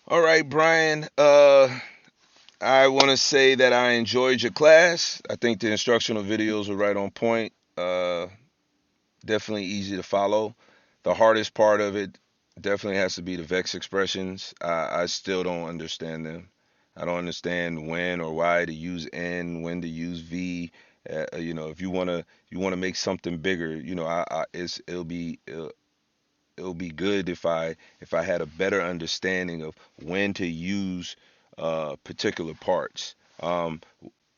All right, Brian. I want to say that I enjoyed your class. I think the instructional videos were right on point. Definitely easy to follow. The hardest part of it definitely has to be the vex expressions. I still don't understand them. I don't understand when or why to use n, when to use v. If you wanna make something bigger, it'll be good if I had a better understanding of when to use particular parts.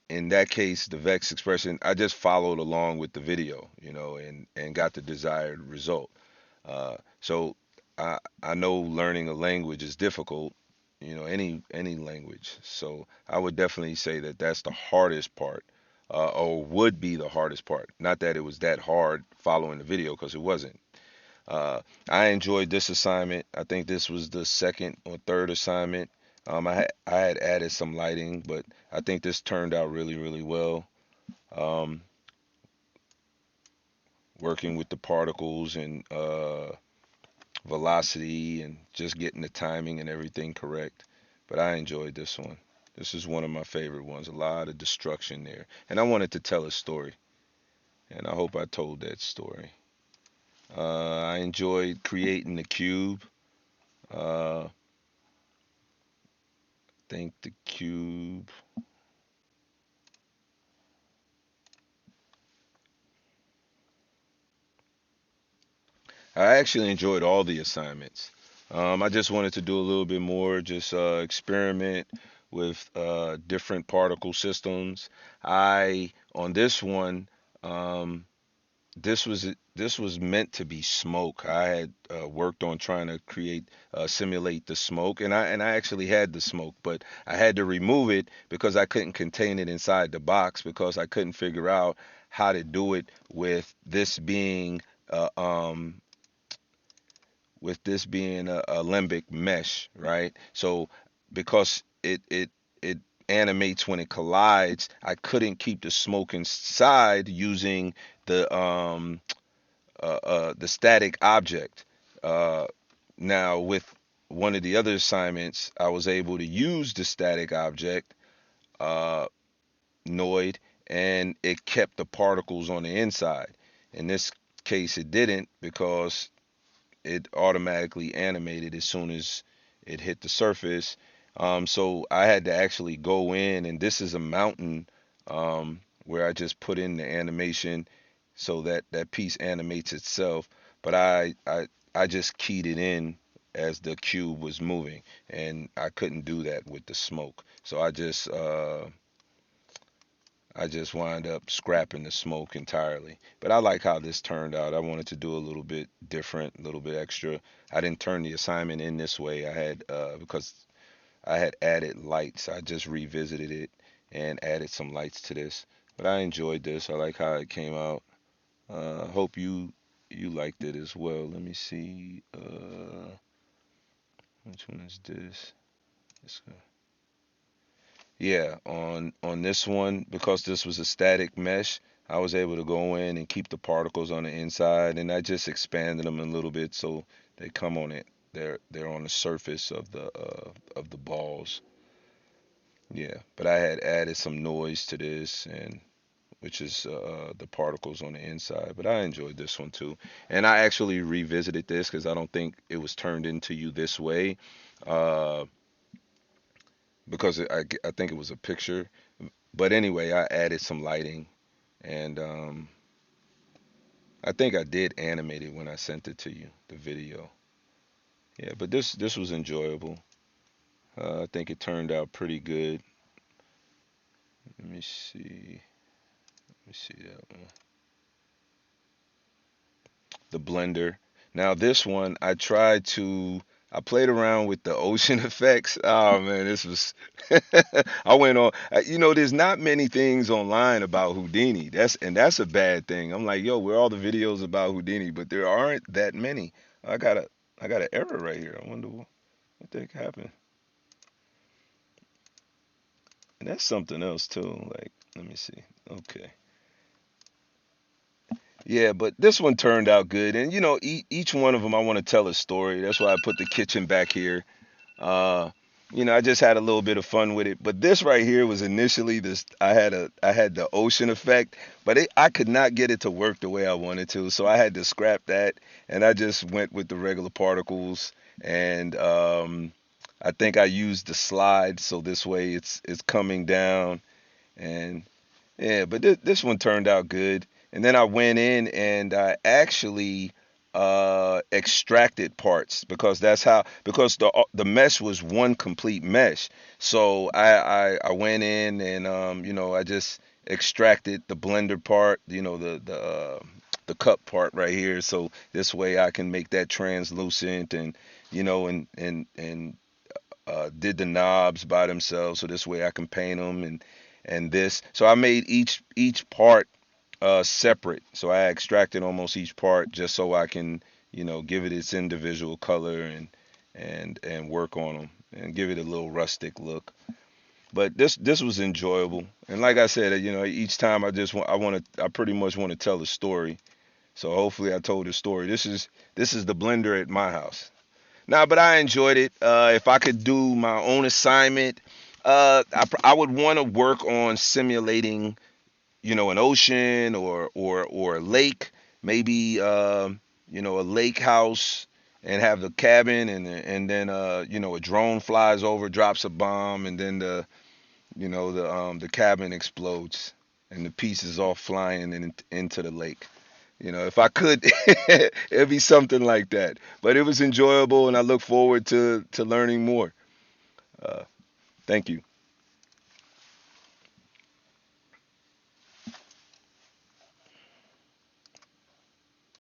In that case, the vex expression, I just followed along with the video, and got the desired result. So I know learning a language is difficult, any language. So I would definitely say that that's the hardest part, or would be the hardest part. Not that it was that hard following the video, because it wasn't. Uh, I enjoyed this assignment. I think this was the second or third assignment. I had added some lighting, but I think this turned out really, really well. Um, Working with the particles and velocity and just getting the timing and everything correct. But I enjoyed this one. This is one of my favorite ones. A lot of destruction there. And I wanted to tell a story. And I hope I told that story. I enjoyed creating the cube. I think the cube. I actually enjoyed all the assignments. I just wanted to do a little bit more, just experiment with different particle systems. On this one, um, this was meant to be smoke. I had worked on trying to simulate the smoke, and I actually had the smoke, but I had to remove it because I couldn't contain it inside the box because I couldn't figure out how to do it uh, um, with this being a limbic mesh, right? So because it animates when it collides, I couldn't keep the smoke inside using the the static object. Uh, Now with one of the other assignments, I was able to use the static object, uh, Noid, and it kept the particles on the inside. In this case, it didn't because it automatically animated as soon as it hit the surface. So I had to actually go in, and this is a mountain where I just put in the animation so that that piece animates itself. But I just keyed it in as the cube was moving, and I couldn't do that with the smoke. So I just wind up scrapping the smoke entirely. But I like how this turned out. I wanted to do a little bit different, a little bit extra. I didn't turn the assignment in this way. I had because I had added lights. I just revisited it and added some lights to this. But I enjoyed this. I like how it came out. Hope you liked it as well. Let me see. Which one is this? This one. Yeah, on this one, because this was a static mesh, I was able to go in and keep the particles on the inside, and I just expanded them a little bit so they come on it. They're on the surface of the balls. Yeah, but I had added some noise to this, and which is the particles on the inside. But I enjoyed this one too, and I actually revisited this because I don't think it was turned into you this way, uh, because I think it was a picture. But anyway, I added some lighting, and I think I did animate it when I sent it to you, the video. Yeah, but this was enjoyable. I think it turned out pretty good. Let me see. Let me see that one. The blender. Now this one, I played around with the ocean effects. Oh man, this was. I went on. There's not many things online about Houdini. That's a bad thing. I'm like, yo, where are all the videos about Houdini? But there aren't that many. I got a, I got an error right here. I wonder what the heck happened. And that's something else too. Like, let me see. Okay. Yeah, but this one turned out good, and each one of them I want to tell a story. That's why I put the kitchen back here. Uh, I just had a little bit of fun with it. But this right here was initially this. I had the ocean effect, but I could not get it to work the way I wanted to, so I had to scrap that, and I just went with the regular particles. And I think I used the slide, so this way it's coming down. And yeah, but this one turned out good. And then I went in and I actually extracted parts because the mesh was one complete mesh. So I went in and I just extracted the blender part, the cup part right here. So this way I can make that translucent and did the knobs by themselves. So this way I can paint them and this. So I made each part separate. So I extracted almost each part just so I can, give it its individual color and work on them and give it a little rustic look. But this was enjoyable. And like I said, each time I pretty much want to tell a story. So hopefully I told a story. This is the blender at my house. Nah, but I enjoyed it. If I could do my own assignment, I would want to work on simulating, an ocean or a lake, maybe a lake house, and have the cabin, and then a drone flies over, drops a bomb, and then the cabin explodes, and the pieces all flying into the lake. If I could, it'd be something like that. But it was enjoyable, and I look forward to learning more. Uh, Thank you.